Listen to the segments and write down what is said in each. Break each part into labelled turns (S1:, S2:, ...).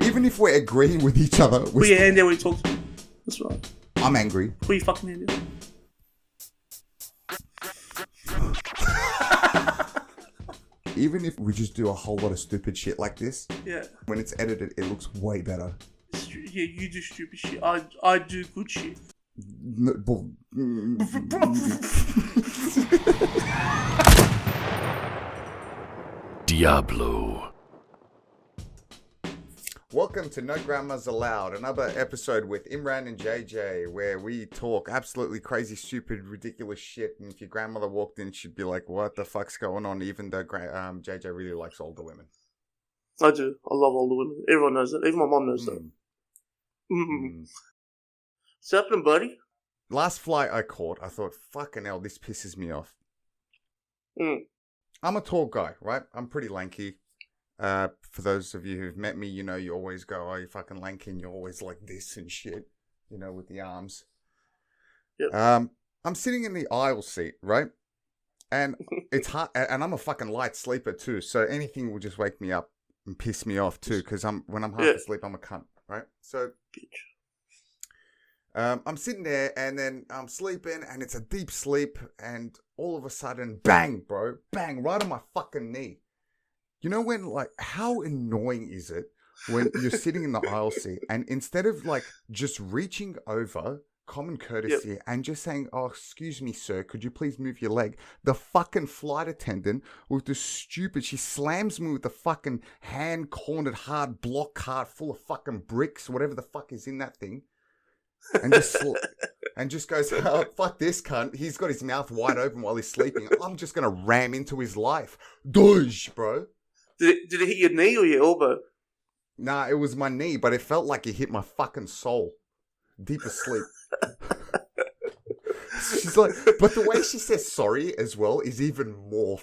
S1: Even if we're agreeing with each other,
S2: Put your hand there when you talk to me. That's right.
S1: I'm angry.
S2: Put your fucking hand there.
S1: Even if we just do a whole lot of stupid shit like this,
S2: Yeah.
S1: when it's edited, it looks way better.
S2: Yeah, you do stupid shit. I do good shit.
S3: Diablo.
S1: Welcome to No Grandmas Allowed, another episode with Imran and JJ, where we talk absolutely crazy, stupid, ridiculous shit. And if your grandmother walked in, she'd be like, "What the fuck's going on?" Even though JJ really likes older women.
S2: I do. I love older women. Everyone knows that. Even my mom knows that. What's happening, buddy?
S1: Last flight I caught, I thought, fucking hell, this pisses me off. I'm a tall guy, right? I'm pretty lanky. For those of you who've met me, you know, you always go, "Oh, you're fucking lanky," and you're always like this and shit, you know, with the arms.
S2: Yep.
S1: I'm sitting in the aisle seat, right? And it's hard, and I'm a fucking light sleeper too, so anything will just wake me up and piss me off too, because when I'm half asleep, I'm a cunt, right? So, I'm sitting there, and then I'm sleeping, and it's a deep sleep, and all of a sudden, bang, bro, bang, right on my fucking knee. You know when, like, how annoying is it when you're sitting in the aisle seat and instead of, like, just reaching over, common courtesy, and just saying, "Oh, excuse me, sir, could you please move your leg?" The fucking flight attendant with the stupid, she slams me with the fucking hand-cornered hard block cart full of fucking bricks, whatever the fuck is in that thing, and just goes, "Oh, fuck this cunt. He's got his mouth wide open while he's sleeping. I'm just going to ram into his life." Douche, bro.
S2: Did it hit your knee or your elbow?
S1: Nah, it was my knee, but it felt like it hit my fucking soul. Deep asleep. She's like, but the way she says sorry as well is even more.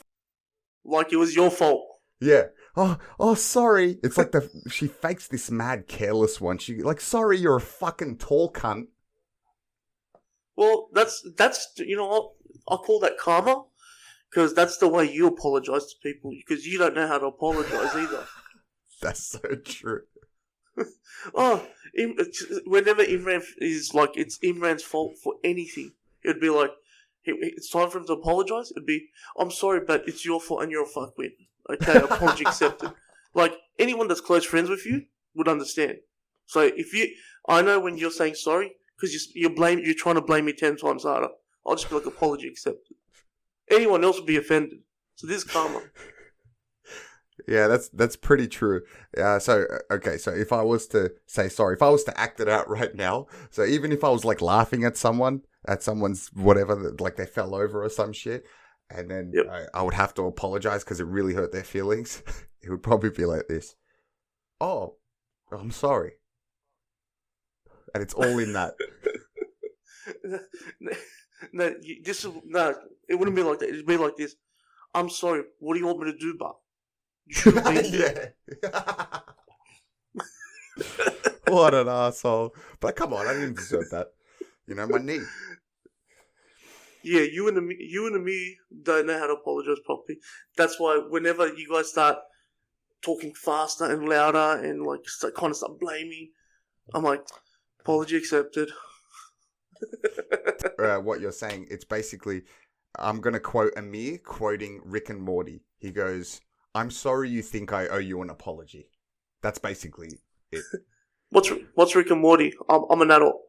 S2: Like it was your fault.
S1: Yeah. Oh, sorry. It's like she fakes this mad careless one. She like, "Sorry, you're a fucking tall cunt."
S2: Well, that's you know what? I call that karma. Because that's the way you apologise to people. Because you don't know how to apologise either.
S1: That's so true.
S2: Whenever Imran is like, it's Imran's fault for anything. It'd be like, it's time for him to apologise. It'd be, "I'm sorry, but it's your fault and you're a fuckwit. Okay, apology accepted." Like, anyone that's close friends with you would understand. So I know when you're saying sorry, because you're trying to blame me 10 times harder. I'll just be like, "Apology accepted." Anyone else would be offended. So this is karma.
S1: Yeah, that's pretty true. So if I was to say sorry, if I was to act it out right now, so even if I was like laughing at someone's whatever, like they fell over or some shit, and then I would have to apologize because it really hurt their feelings, it would probably be like this. "Oh, I'm sorry." And it's all in that.
S2: No, it wouldn't be like that. It'd be like this. "I'm sorry. What do you want me to do, but you should have been there."
S1: What an asshole! But come on, I didn't deserve that. You know, my knee.
S2: Yeah, you and me don't know how to apologize properly. That's why whenever you guys start talking faster and louder and like kind of start blaming, I'm like, "Apology accepted."
S1: What you're saying, it's basically, I'm going to quote Amir quoting Rick and Morty. He goes, "I'm sorry you think I owe you an apology." That's basically it.
S2: What's Rick and Morty? I'm an adult.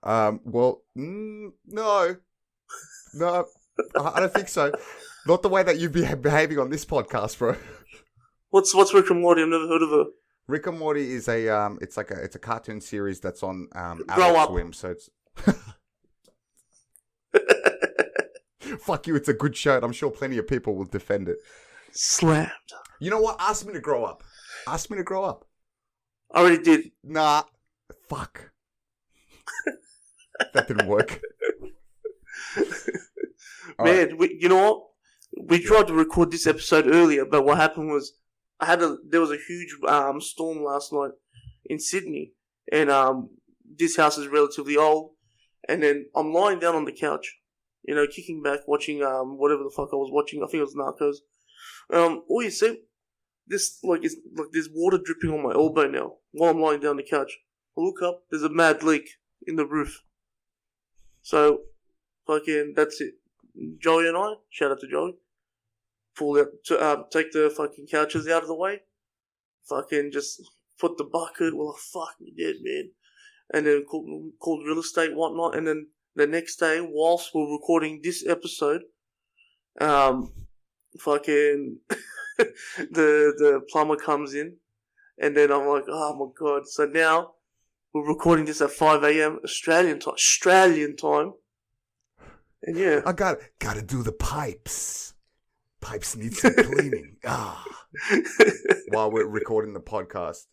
S1: Well, no, I don't think so. Not the way that you've been behaving on this podcast, bro.
S2: What's Rick and Morty? I've never heard of it.
S1: Rick and Morty is it's a cartoon series that's on
S2: Grow
S1: Adult
S2: up.
S1: Swim, so it's fuck you, it's a good show, and I'm sure plenty of people will defend it.
S2: Slammed.
S1: You know what? Ask me to grow up. Ask me to grow up.
S2: I already did.
S1: Nah. Fuck. That didn't work.
S2: Man, you know what? We tried to record this episode earlier, but what happened was there was a huge storm last night in Sydney, and this house is relatively old, and then I'm lying down on the couch, you know, kicking back, watching whatever the fuck I was watching. I think it was Narcos. All you see, this it's like there's water dripping on my elbow now while I'm lying down on the couch. I look up, there's a mad leak in the roof. So, fucking, that's it. Joey and I, shout out to Joey, pull out to take the fucking couches out of the way. Fucking just put the bucket. Well, fuck me dead, man. And then called real estate, whatnot. And then the next day, whilst we're recording this episode, fucking the plumber comes in, and then I'm like, oh my god. So now we're recording this at 5 a.m. Australian time. And yeah,
S1: I gotta do the pipes. Pipes need some cleaning. While we're recording the podcast.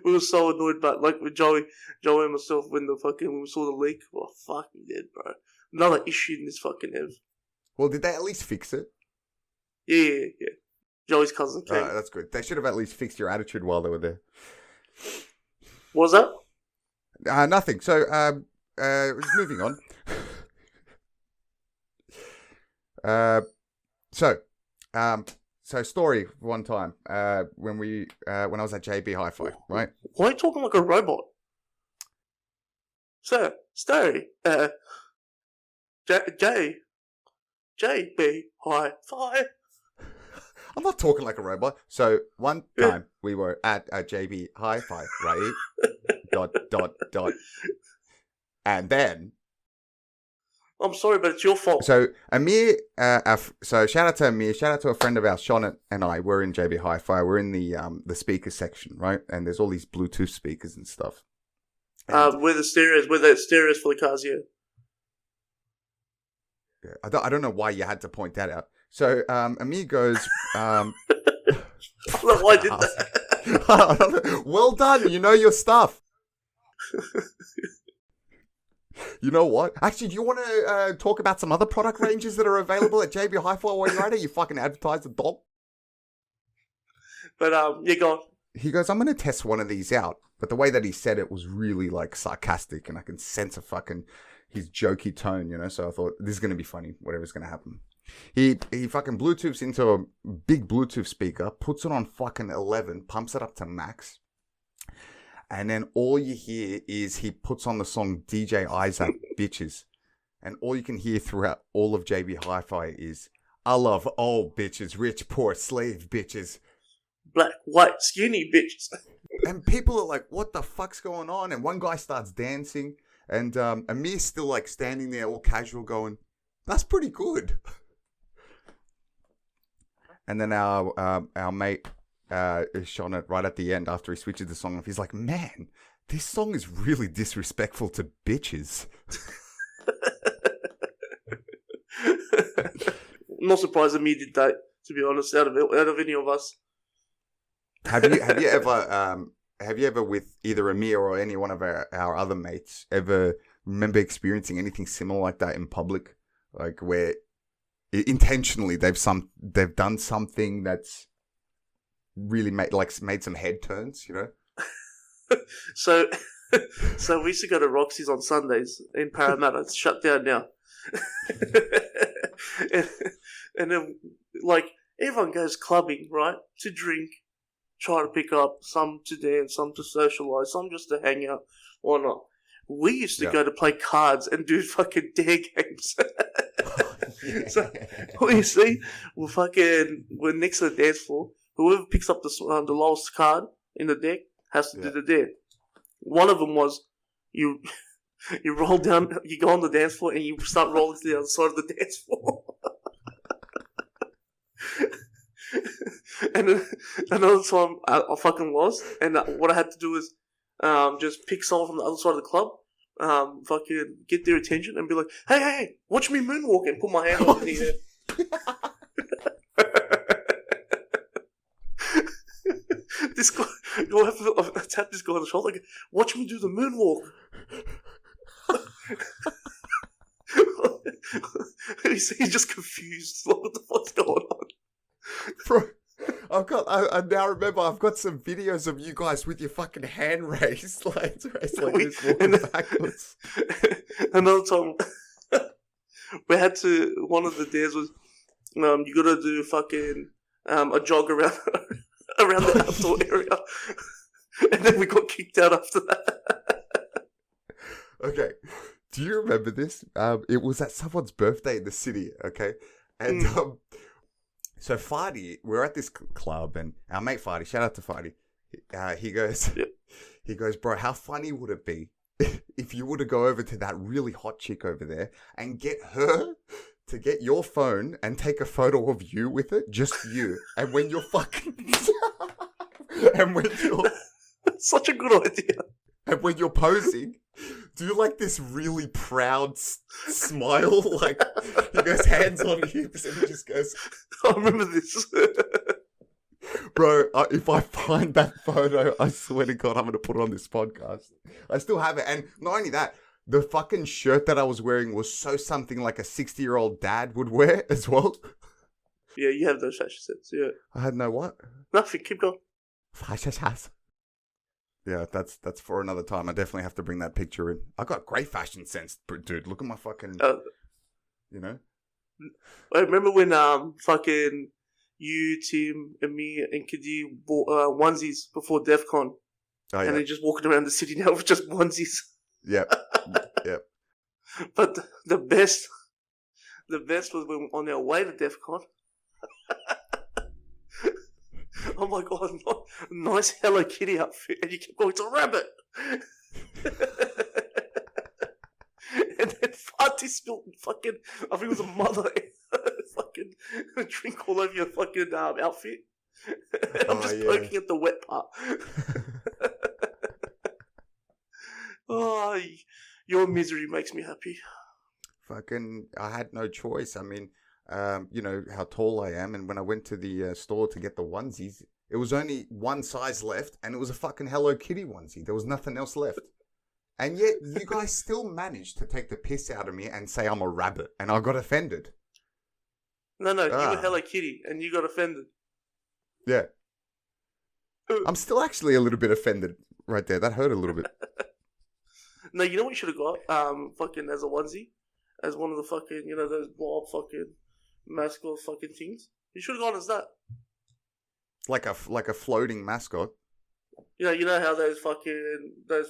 S2: We were so annoyed, but like with Joey and myself, when we saw the leak, oh fuck me dead, bro. Another issue in this fucking house.
S1: Well, did they at least fix it?
S2: Yeah. Joey's cousin came.
S1: That's good. They should have at least fixed your attitude while they were there.
S2: What was that?
S1: Nothing. So, just moving on. So story one time, when I was at JB Hi-Fi, right?
S2: Why are you talking like a robot? Sir, story, JB Hi-Fi.
S1: I'm not talking like a robot. So one time we were at JB Hi-Fi, right? ... And then,
S2: I'm sorry, but it's your fault.
S1: so Amir, so shout out to Amir, shout out to a friend of ours, Sean and I. We're in JB Hi-Fi. We're in the speaker section, right? And there's all these Bluetooth speakers and stuff. And,
S2: where the stereos for the cars, yeah.
S1: I don't know why you had to point that out. So Amir goes,
S2: I don't know why I did that.
S1: well done, you know your stuff. You know what? Actually, do you want to talk about some other product ranges that are available at JB Hi-Fi while you're at it? You fucking advertise the dog.
S2: But yeah, go on.
S1: He goes, I'm going to test one of these out. But the way that he said it was really like sarcastic, and I can sense his jokey tone, you know. So I thought, this is going to be funny, whatever's going to happen. He fucking Bluetooths into a big Bluetooth speaker, puts it on fucking 11, pumps it up to max. And then all you hear is he puts on the song DJ Isaac Bitches. And all you can hear throughout all of JB Hi-Fi is, I love old bitches, rich, poor, slave bitches.
S2: Black, white, skinny bitches.
S1: And people are like, what the fuck's going on? And one guy starts dancing. And Amir's still like standing there all casual going, that's pretty good. And then our mate shone it right at the end after he switches the song off. He's like, man, this song is really disrespectful to bitches.
S2: I'm not surprised that me did that, to be honest, out of any of us.
S1: Have you ever with either Amir or any one of our other mates ever remember experiencing anything similar like that in public? Like where intentionally they've done something that's really made some head turns, you know?
S2: So we used to go to Roxy's on Sundays in Parramatta. It's shut down now. and then, like, everyone goes clubbing, right? To drink, try to pick up, some to dance, some to socialise, some just to hang out, or not. We used to go to play cards and do fucking dare games. So, what you see, we're next to the dance floor. Whoever picks up the lowest card in the deck has to do the dare. One of them was you roll down, you go on the dance floor and you start rolling to the other side of the dance floor. And then another time I fucking lost, and what I had to do was just pick someone from the other side of the club, fucking get their attention and be like, hey, watch me moonwalk, and put my hand on the air. This guy, you'll have to tap this guy on the shoulder, like, watch me do the moonwalk. He's just confused. What the fuck's going on?
S1: Bro, I now remember I've got some videos of you guys with your fucking hand raised, like this walking backwards.
S2: Another time, we had to. One of the dares was, you gotta do fucking a jog around around the outdoor area, and then we got kicked out after that.
S1: Okay. Do you remember this? It was at someone's birthday in the city, okay? And so Fadi, we're at this club, and our mate Fadi, shout out to Fadi, he goes, bro, how funny would it be if you were to go over to that really hot chick over there and get her to get your phone and take a photo of you with it, just you, and when you're fucking, and when you're,
S2: such a good idea.
S1: And when you're posing, do like this really proud smile, like he goes hands on hips and he just goes,
S2: I remember this.
S1: Bro, if I find that photo, I swear to God, I'm going to put it on this podcast. I still have it. And not only that, the fucking shirt that I was wearing was so something like a 60-year-old dad would wear as well.
S2: Yeah, you have those fashion sense, yeah.
S1: I had no what?
S2: Nothing, keep going.
S1: Fashion sense. Yeah, that's for another time. I definitely have to bring that picture in. I got great fashion sense, dude. Look at my fucking, you know?
S2: I remember when fucking you, Tim, and me, and Kadir bought onesies before DEF CON.
S1: Oh, yeah.
S2: And they're just walking around the city now with just onesies.
S1: Yep. Yep.
S2: But the best was when on our way to DEF CON. I'm like, oh, nice Hello Kitty outfit. And you kept going, it's a rabbit. And then Fati spilled fucking, I think it was a mother, fucking drink all over your fucking outfit. I'm just poking at the wet part. Oh, your misery makes me happy.
S1: Fucking, I had no choice. I mean, you know how tall I am, and when I went to the store to get the onesies, it was only one size left, and it was a fucking Hello Kitty onesie. There was nothing else left. And yet, you guys still managed to take the piss out of me and say I'm a rabbit, and I got offended.
S2: No, you were Hello Kitty, and you got offended.
S1: Yeah. I'm still actually a little bit offended right there. That hurt a little bit.
S2: No, you know what you should have got? Fucking as a onesie? As one of the fucking, you know, those blob fucking mascot fucking things. You should have gone as that.
S1: Like a floating mascot.
S2: You know how those fucking, I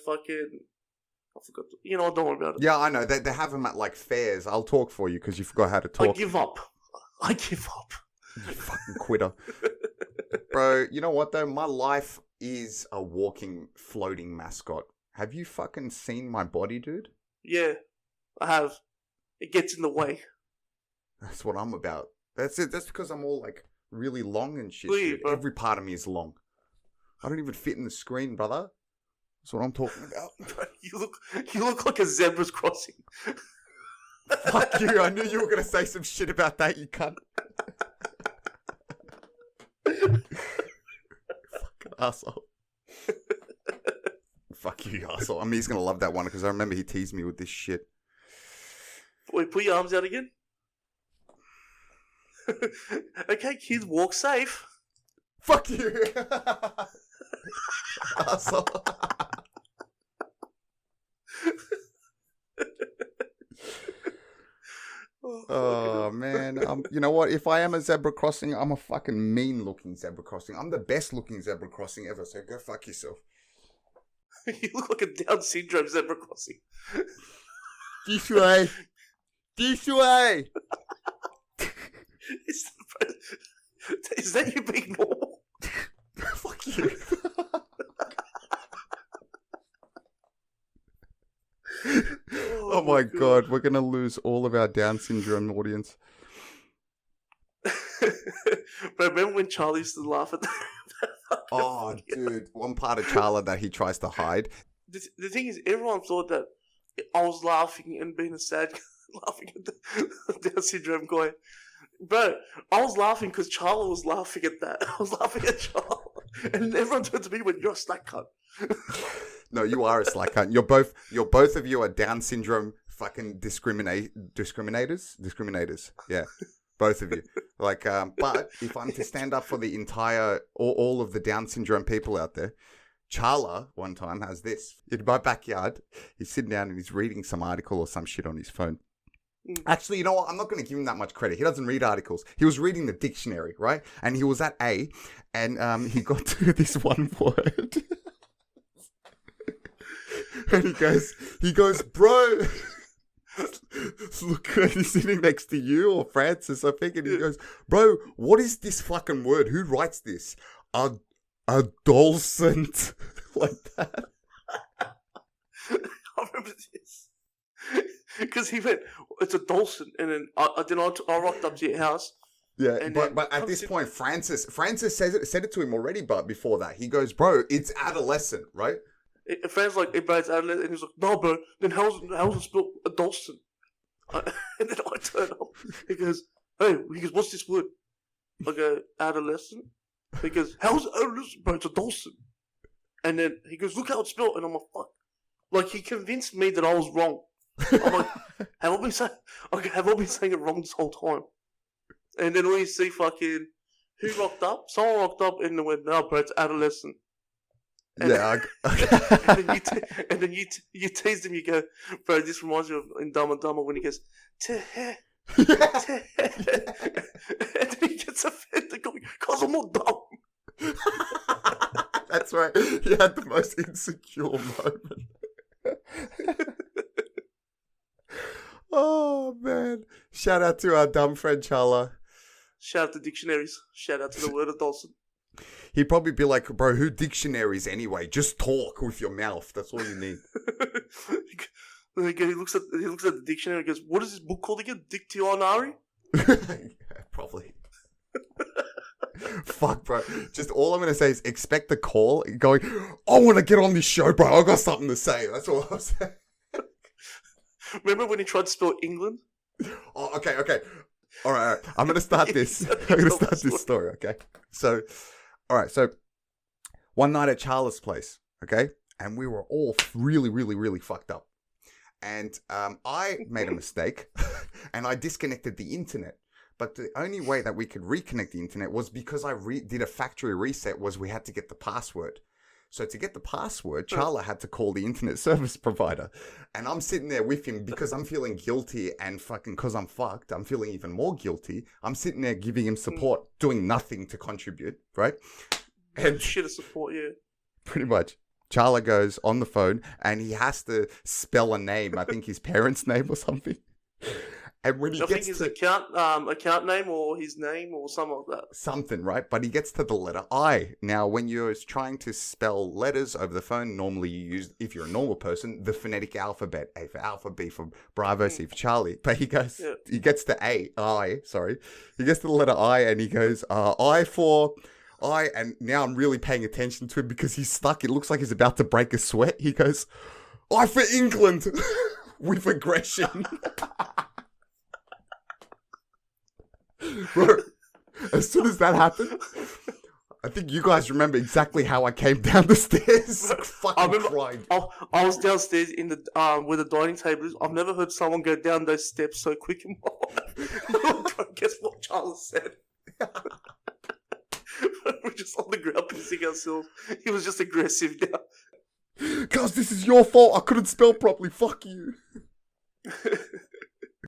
S2: forgot. You know, don't worry about it.
S1: Yeah, I know. They have them at like fairs. I'll talk for you because you forgot how to talk.
S2: I give up. You
S1: fucking quitter. Bro, you know what though? My life is a walking, floating mascot. Have you fucking seen my body, dude?
S2: Yeah, I have. It gets in the way.
S1: That's what I'm about. That's it. That's because I'm all like really long and shit.
S2: Dude,
S1: every part of me is long. I don't even fit in the screen, brother. That's what I'm talking about.
S2: You look like a zebra's crossing.
S1: Fuck you. I knew you were going to say some shit about that, you cunt. Fucking asshole. Fuck you, asshole. I mean, he's going to love that one because I remember he teased me with this shit.
S2: Wait, put your arms out again. Okay, kids, walk safe.
S1: Fuck you. Asshole. Oh man, you know what? If I am a zebra crossing, I'm a fucking mean-looking zebra crossing. I'm the best-looking zebra crossing ever. So go fuck yourself.
S2: You look like a Down syndrome zebra crossing.
S1: This way.
S2: Is that you being normal?
S1: Fuck you. Oh my god, we're gonna lose all of our Down syndrome audience.
S2: But remember when Charlie used to laugh at that?
S1: Oh, dude, one part of Charla that he tries to hide.
S2: The thing is, everyone thought that I was laughing and being a sad guy, laughing at the Down syndrome guy. Bro, I was laughing because Charla was laughing at that. I was laughing at Charla. And everyone turned to me when you're a slack cunt.
S1: No, you are a slack cunt. You're both of you are Down syndrome fucking discriminators. Yeah, both of you. Like, but if I'm to stand up for the entire, all of the Down syndrome people out there, Charla one time has this in my backyard. He's sitting down and he's reading some article or some shit on his phone, Actually, you know what? I'm not going to give him that much credit. He doesn't read articles. He was reading the dictionary, right? And he was at A, and he got to this one word. And he goes, bro, look, he's sitting next to you or Francis, I think, and he goes, bro, what is this fucking word? Who writes this? aDOLEscent. Like that.
S2: I remember this. Because he went, it's aDOLEscent, and then I rocked up to your house.
S1: Yeah, but at this point, Francis said it to him already, but before that, he goes, bro, it's aDOLEscent, right?
S2: Fran's like, hey, bro, it's aDOLEscent, and he's like, no, bro, then how's it spelled aDOLEscent? And then I turn up, he goes, what's this word? I go, aDOLEscent? He goes, how's it aDOLEscent, bro, it's aDOLEscent. And then he goes, look how it's spelled, and I'm like, fuck. Like, he convinced me that I was wrong. I'm like, have I been saying it wrong this whole time? And then we see fucking, who rocked up? Someone rocked up and they went, no, bro, it's aDOLEscent. And
S1: Yeah.
S2: and then you teased him, you go, bro, this reminds me of in Dumb and Dumber when he goes, and then he gets offended going, cause I'm not dumb.
S1: That's right. He had the most insecure moment. Oh, man. Shout out to our dumb friend, Charla.
S2: Shout out to dictionaries. Shout out to the word aDOLEscent.
S1: He'd probably be like, bro, who dictionaries anyway? Just talk with your mouth. That's all you need.
S2: Then he looks at the dictionary and goes, what is this book called again? Dictionary?
S1: Yeah, probably. Fuck, bro. Just all I'm going to say is expect the call going, I want to get on this show, bro. I got something to say. That's all I'm saying.
S2: Remember when he tried to spell England?
S1: Oh, okay. All right. I'm going to start this. I'm going to start this story, okay? So, all right. So, one night at Charla's place, okay? And we were all really, really, really fucked up. And I made a mistake and I disconnected the internet. But the only way that we could reconnect the internet was because I did a factory reset was we had to get the password. So to get the password, Charla had to call the internet service provider. And I'm sitting there with him because I'm feeling guilty and fucking because I'm fucked. I'm feeling even more guilty. I'm sitting there giving him support, doing nothing to contribute, right? And
S2: shit of support, yeah.
S1: Pretty much. Charla goes on the phone and he has to spell a name. I think his parents' name or something. And when he
S2: I
S1: gets
S2: think his
S1: to
S2: account name or his name or something like that.
S1: Something, right? But he gets to the letter I. Now, when you're trying to spell letters over the phone, normally you use, if you're a normal person, the phonetic alphabet. A for Alpha, B for Bravo, C for Charlie. But he gets to I. He gets to the letter I and he goes, I for I. And now I'm really paying attention to him because he's stuck. It looks like he's about to break a sweat. He goes, I for England with aggression. Bro, as soon as that happened, I think you guys remember exactly how I came down the stairs. Fucking crying.
S2: I was downstairs in the where the dining table is. I've never heard someone go down those steps so quick in my life. Guess what Charles said? We're just on the ground pissing ourselves. He was just aggressive now.
S1: Cuz this is your fault. I couldn't spell properly. Fuck you.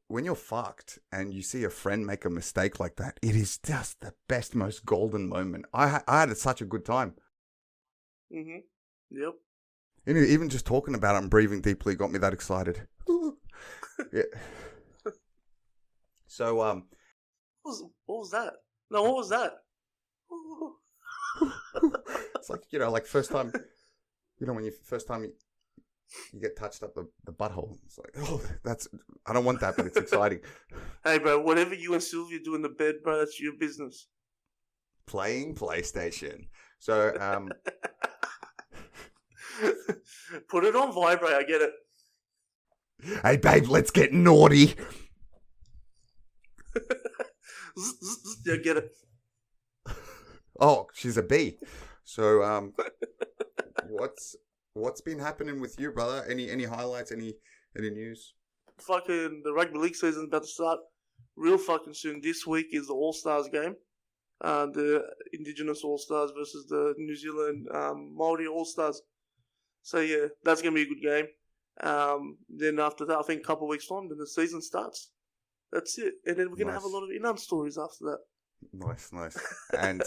S1: When you're fucked and you see a friend make a mistake like that, it is just the best, most golden moment. I had such a good time.
S2: Mhm. Yep.
S1: Even just talking about it and breathing deeply got me that excited. Yeah. So
S2: what was that? No, what was that?
S1: It's like, like first time, when you first time you get touched up the butthole. It's like, I don't want that, but it's exciting.
S2: Hey, bro, whatever you and Sylvia do in the bed, bro, that's your business.
S1: Playing PlayStation. So,
S2: put it on vibrate, I get it.
S1: Hey, babe, let's get naughty.
S2: Yeah, get it.
S1: Oh, she's a bee. So, what's been happening with you, brother? Any highlights? Any news?
S2: Fucking the rugby league season's about to start real fucking soon. This week is the All Stars game. The Indigenous All Stars versus the New Zealand Māori All Stars. So yeah, that's gonna be a good game. Then after that, I think a couple of weeks time, then the season starts. That's it. And then we're going to have a
S1: Nice.
S2: lot of Imran stories after that.
S1: Nice. And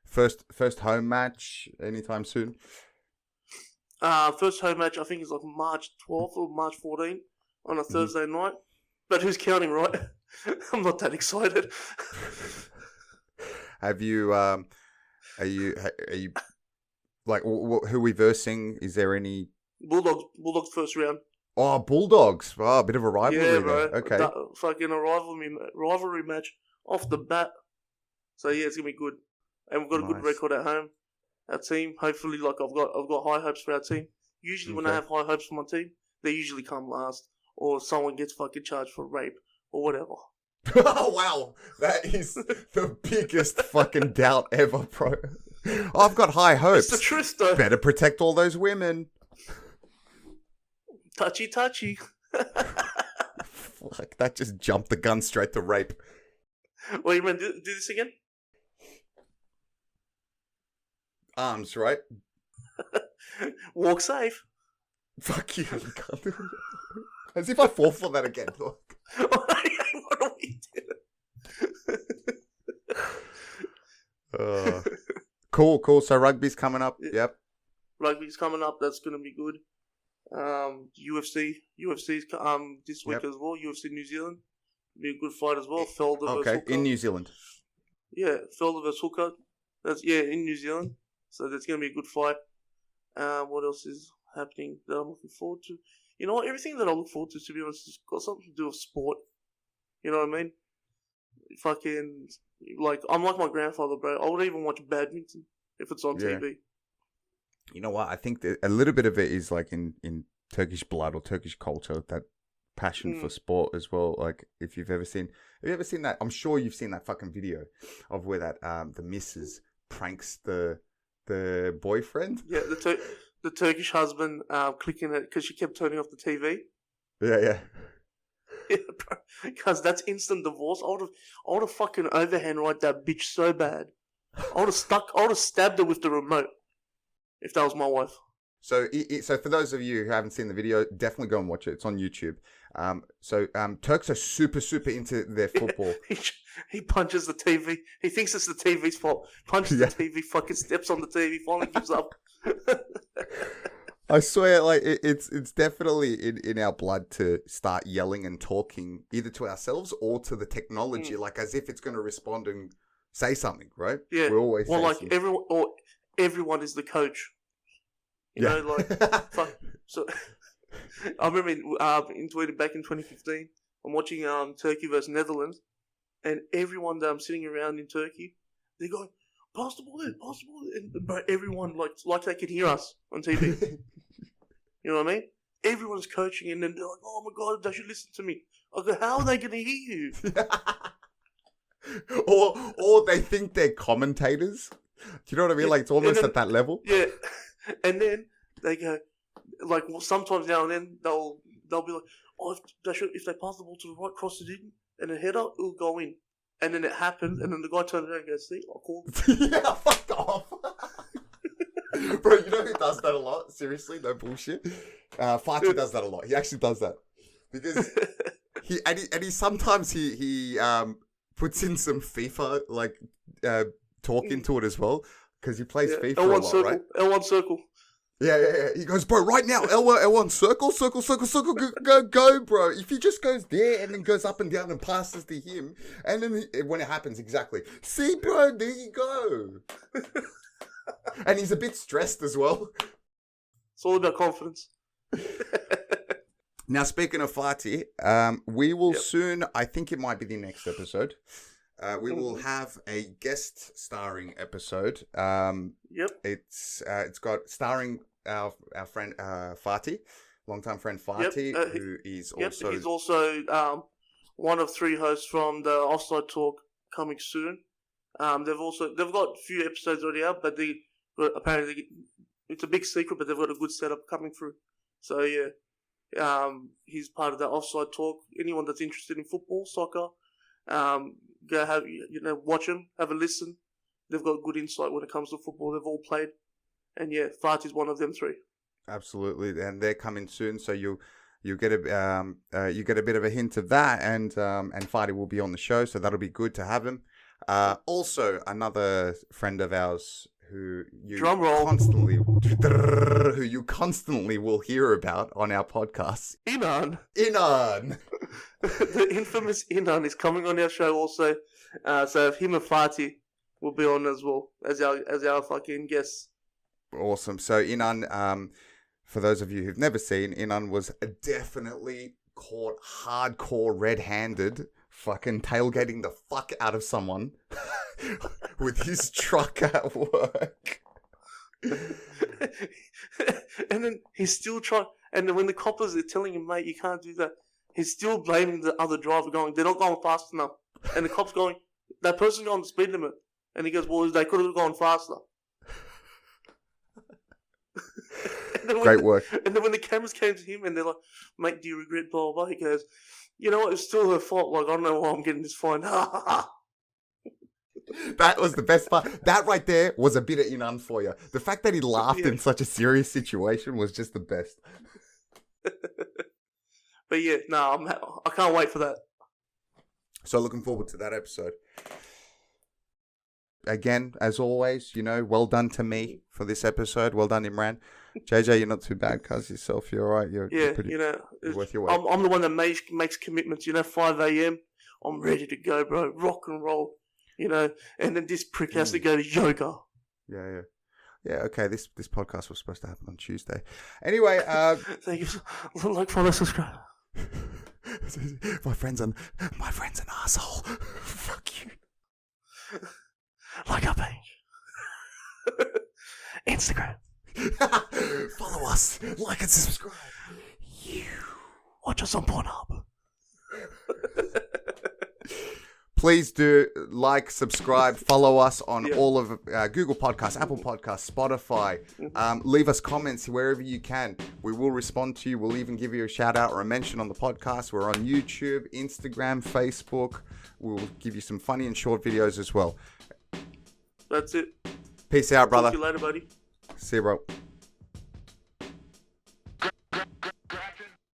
S1: first home match anytime soon?
S2: First home match, I think, is like March 12th or March 14th on a
S1: Mm-hmm.
S2: Thursday night. But who's counting, right? I'm not that excited.
S1: Have you are you like who are we versing? Is there any?
S2: Bulldogs first round.
S1: Oh, Bulldogs. Oh, a bit of a rivalry
S2: Yeah, bro.
S1: there. Okay.
S2: Fucking a rivalry match off the bat. So yeah, it's gonna be good, and we've got a good
S1: Nice.
S2: record at home. Our team, hopefully, like I've got high hopes for our team. Usually, when I
S1: Okay.
S2: have high hopes for my team, they usually come last, or someone gets fucking charged for rape or whatever.
S1: Oh, wow. That is the biggest fucking doubt ever, bro. I've got high hopes.
S2: It's the truth, though.
S1: Better protect all those women.
S2: Touchy.
S1: Like, that just jumped the gun straight to rape.
S2: Well, you mean do this again?
S1: Arms, right?
S2: Walk safe.
S1: Fuck you. As if I fall for that again.
S2: What are we doing?
S1: Cool. So rugby's coming up.
S2: Yeah.
S1: Yep.
S2: Rugby's coming up. That's gonna be good. UFC's this week
S1: Yep.
S2: as well. UFC New Zealand be a good fight as well. Felder versus
S1: Okay,
S2: Hooker.
S1: in New Zealand.
S2: Yeah, Felder versus Hooker. That's in New Zealand. So that's gonna be a good fight. What else is happening that I'm looking forward to? You know what? Everything that I look forward to be honest, has got something to do with sport. You know what I mean? Fucking like I'm like my grandfather, bro. I would even watch badminton if it's on
S1: Yeah.
S2: TV.
S1: You know what? I think that a little bit of it is like in Turkish blood or Turkish culture, that passion for sport as well. Like if have you ever seen that? I'm sure you've seen that fucking video of where that the missus pranks the boyfriend.
S2: Yeah, the Turkish husband clicking it because she kept turning off the TV.
S1: Yeah.
S2: Yeah, bro. Because that's instant divorce. I would have fucking overhand right that bitch so bad. I would have stabbed her with the remote if that was my wife.
S1: So for those of you who haven't seen the video, definitely go and watch it. It's on YouTube. Turks are super into their football.
S2: He punches the TV. He thinks it's the TV's fault. Punches the TV, fucking steps on the TV, finally gives up.
S1: I swear, like it's definitely in our blood to start yelling and talking either to ourselves or to the technology, like as if it's going to respond and say something, right?
S2: Yeah.
S1: We always
S2: well,
S1: say
S2: like
S1: something.
S2: everyone is the coach. You know, like fuck. So I remember back in 2015, I'm watching Turkey versus Netherlands, and everyone that I'm sitting around in Turkey, they go, pass the ball in, and bro, everyone like they can hear us on TV. You know what I mean? Everyone's coaching, and then they're like, "Oh my god, they should listen to me." I go, "How are they going to hear you?"
S1: or they think they're commentators. Do you know what I mean?
S2: Yeah,
S1: like it's almost
S2: then-
S1: at that level.
S2: Yeah, and then they go, like sometimes now and then they'll be like, "Oh, if they pass the ball to the right, cross it in, and a header, it'll go in." And then it happened, and then the guy turned around and goes, "See, I called."
S1: Yeah, fuck off. Bro, you know who does that a lot? Seriously, no bullshit. Fatih does that a lot. He actually does that because he sometimes he puts in some FIFA like talk into it as well because he plays FIFA a
S2: L1
S1: lot,
S2: circle,
S1: right?
S2: L1 circle.
S1: Yeah. He goes, bro, right now, L1, circle, go, bro. If he just goes there and then goes up and down and passes to him, and then when it happens, exactly. See, bro, there you go. And he's a bit stressed as well.
S2: It's all about confidence.
S1: Now, speaking of Fatih, we will soon, I think it might be the next episode, we will have a guest starring episode. It's got starring our friend Fatih, longtime friend Fatih, who is also...
S2: He's also one of 3 hosts from the Offside Talk coming soon. They've got a few episodes already out, but apparently it's a big secret, but they've got a good setup coming through. So yeah, he's part of the Offside Talk. Anyone that's interested in football, soccer, go watch them, have a listen. They've got good insight when it comes to football. They've all played, and yeah, Fatih's one of them 3.
S1: Absolutely, and they're coming soon. So you get a bit of a hint of that, and Fadi will be on the show, so that'll be good to have him. Also, another friend of ours who you constantly will hear about on our podcasts.
S2: Inan.
S1: The
S2: infamous Inan is coming on our show also. So him and Fatih will be on as well as our fucking guests.
S1: Awesome. So Inan, for those of you who've never seen, Inan was definitely caught hardcore red-handed fucking tailgating the fuck out of someone with his truck at work.
S2: And then he's still trying, and then when the coppers are telling him, mate, you can't do that, he's still blaming the other driver, going, they're not going fast enough. And the cop's going, that person's going the speed limit. And he goes, well, they could have gone faster.
S1: Great work.
S2: And then when the cameras came to him and they're like, mate, do you regret blah, blah, blah? He goes, you know what, it's still her fault. Like, I don't know why I'm getting this fine.
S1: That was the best part. That right there was a bit of Inan for you. The fact that he laughed in such a serious situation was just the best.
S2: But yeah, I can't wait for that.
S1: So looking forward to that episode. Again, as always, well done to me for this episode. Well done, Imran. JJ, you're not too bad, cuz yourself. You're all right. You're pretty worth your weight.
S2: I'm the one that makes commitments. 5 a.m. I'm ready to go, bro. Rock and roll. And then this prick has to go to yoga.
S1: Yeah. Okay, this podcast was supposed to happen on Tuesday. Anyway,
S2: thank you. Like, follow, subscribe.
S1: My friend's an asshole. Fuck you.
S2: Like our page. Instagram.
S1: Follow us. Like and subscribe.
S2: You watch us on Pornhub.
S1: Please do like, subscribe, follow us on all of Google Podcasts, Apple Podcasts, Spotify. Leave us comments wherever you can. We will respond to you. We'll even give you a shout out or a mention on the podcast. We're on YouTube, Instagram, Facebook. We'll give you some funny and short videos as well.
S2: That's it.
S1: Peace out, brother.
S2: See you later, buddy.
S1: See you, bro.